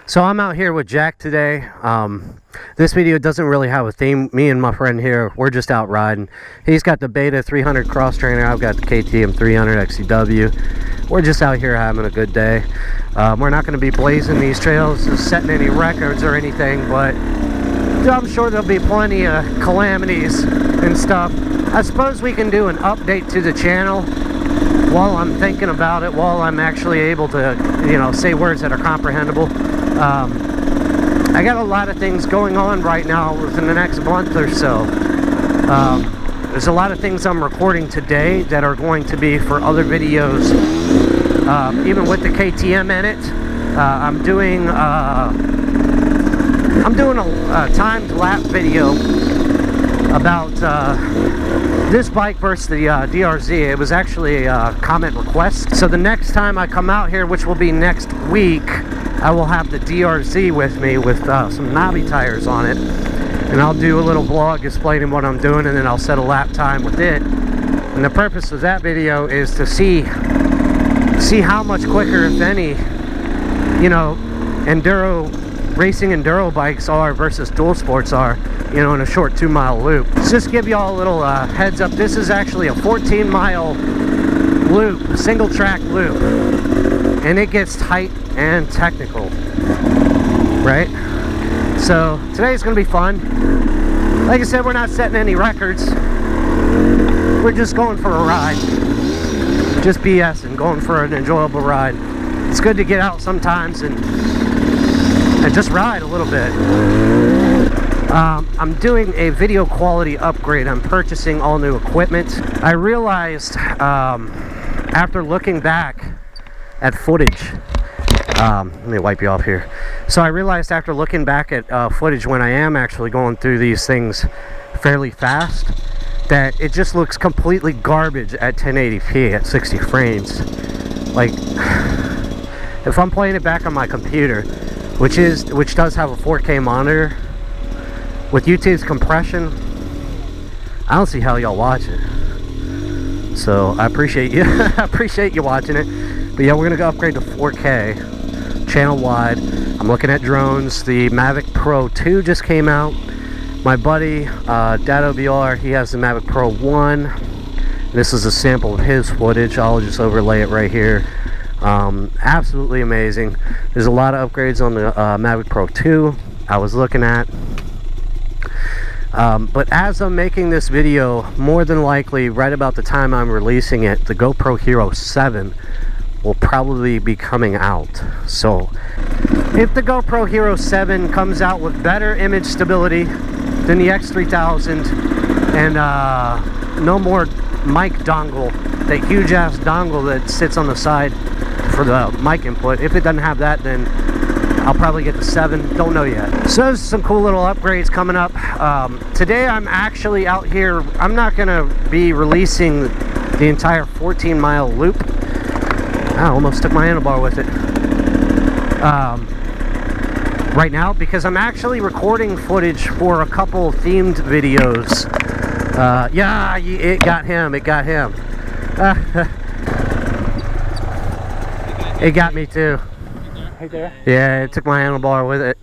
So I'm out here with Jack today. This video doesn't really have a theme. Me and my friend here, we're just out riding. He's got the Beta 300 Xtrainer. I've got the KTM 300 XCW. We're just out here having a good day. We're not going to be blazing these trails, setting any records or anything, but I'm sure there'll be plenty of calamities and stuff. I suppose we can do an update to the channel while I'm thinking about it, while I'm actually able to, you know, say words that are comprehensible. I got a lot of things going on right now within the next month or so. There's a lot of things I'm recording today that are going to be for other videos, even with the KTM in it. I'm doing a timed lap video about this bike versus the DRZ. It was actually a comment request. So the next time I come out here, which will be next week, I will have the DRZ with me with some knobby tires on it, and I'll do a little vlog explaining what I'm doing, and then I'll set a lap time with it. And the purpose of that video is to see how much quicker, if any, you know, racing enduro bikes are versus dual sports are, you know, in a short 2-mile loop. Let's just give y'all a little heads up. This is actually a 14-mile loop, single track loop, and it gets tight and technical, right? So today's gonna be fun. Like I said, we're not setting any records. We're just going for a ride. Just BSing, going for an enjoyable ride. It's good to get out sometimes and just ride a little bit. I'm doing a video quality upgrade. I'm purchasing all new equipment. I realized after looking back at footage, let me wipe you off here. So I realized after looking back at footage when I am actually going through these things fairly fast, that it just looks completely garbage at 1080p at 60 frames. Like, if I'm playing it back on my computer, which does have a 4K monitor, with YouTube's compression, I don't see how y'all watch it. So I appreciate you. I appreciate you watching it. But yeah, we're gonna go upgrade to 4K, channel wide. I'm looking at drones. The Mavic Pro 2 just came out. My buddy, Dado BR, he has the Mavic Pro 1. This is a sample of his footage. I'll just overlay it right here. Absolutely amazing. There's a lot of upgrades on the Mavic Pro 2 I was looking at. But as I'm making this video, more than likely, right about the time I'm releasing it, the GoPro Hero 7 will probably be coming out. So if the GoPro Hero 7 comes out with better image stability than the X3000 and no more mic dongle, that huge ass dongle that sits on the side for the mic input, if it doesn't have that, then I'll probably get the 7. Don't know yet. So there's some cool little upgrades coming up. Today I'm actually out here. I'm not gonna be releasing the entire 14-mile loop. I almost took my handlebar with it. Right now, because I'm actually recording footage for a couple themed videos. Yeah, it got him. It got him. It got me too. Right there? Yeah, it took my handlebar with it.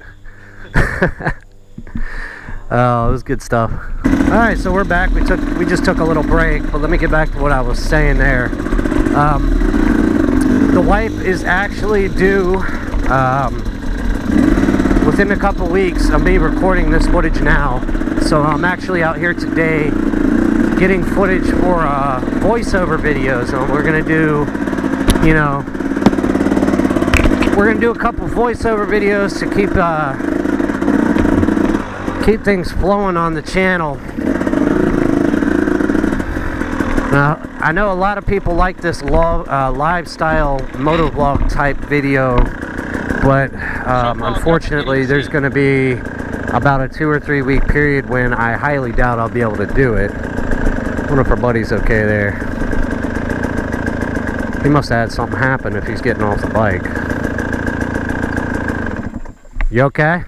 Oh, it was good stuff. Alright, so we're back. We just took a little break, but let me get back to what I was saying there. The wife is actually due within a couple weeks of me recording this footage now. So I'm actually out here today getting footage for voiceover videos, and we're gonna do, you know, we're gonna do a couple voiceover videos to keep things flowing on the channel. Now, I know a lot of people like this lifestyle motovlog type video, but unfortunately there's gonna be about a 2 or 3 week period when I highly doubt I'll be able to do it. I wonder if our buddy's okay there. He must have had something happen if he's getting off the bike. You okay?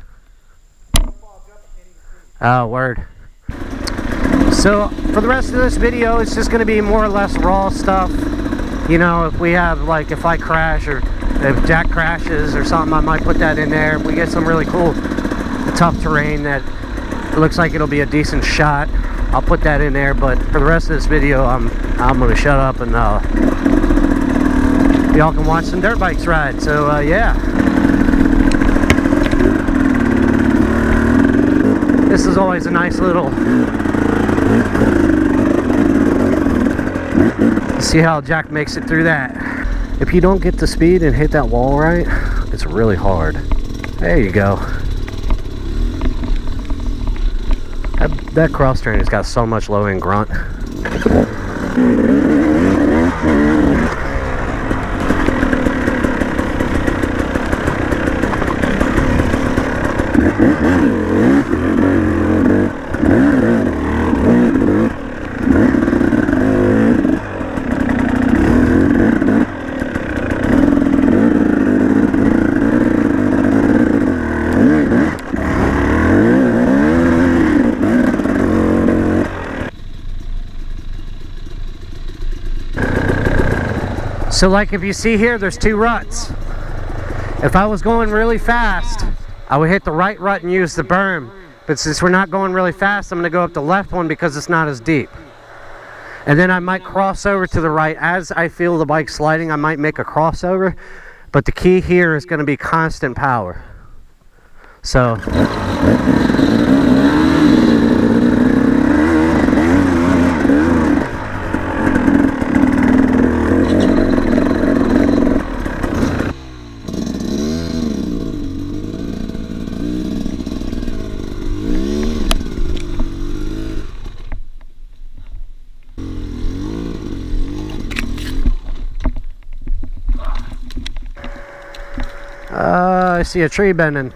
Oh, word. So for the rest of this video, it's just going to be more or less raw stuff. You know, if we have, like, if I crash or If Jack crashes or something, I might put that in there. If we get some really cool, tough terrain that looks like it'll be a decent shot, I'll put that in there. But for the rest of this video, I'm gonna shut up and y'all can watch some dirt bikes ride. So yeah, this is always a nice little. See how Jack makes it through that. If you don't get the speed and hit that wall right, it's really hard. There you go. That cross trainer's got so much low end grunt. So like if you see here, there's two ruts. If I was going really fast, I would hit the right rut and use the berm. But since we're not going really fast, I'm gonna go up the left one because it's not as deep. And then I might cross over to the right. As I feel the bike sliding, I might make a crossover. But the key here is gonna be constant power. So. I see a tree bending.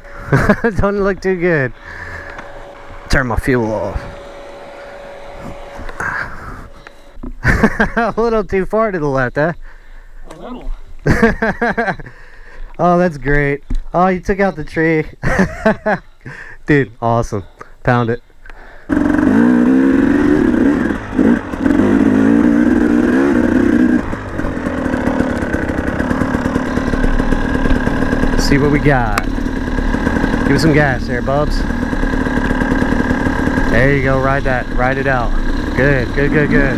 Doesn't look too good. Turn my fuel off. A little too far to the left, huh? A little. Oh, that's great. Oh, you took out the tree. Dude, awesome. Pound it. See what we got. Give it some gas there, Bubs. There you go. Ride that. Ride it out. Good, good, good, good.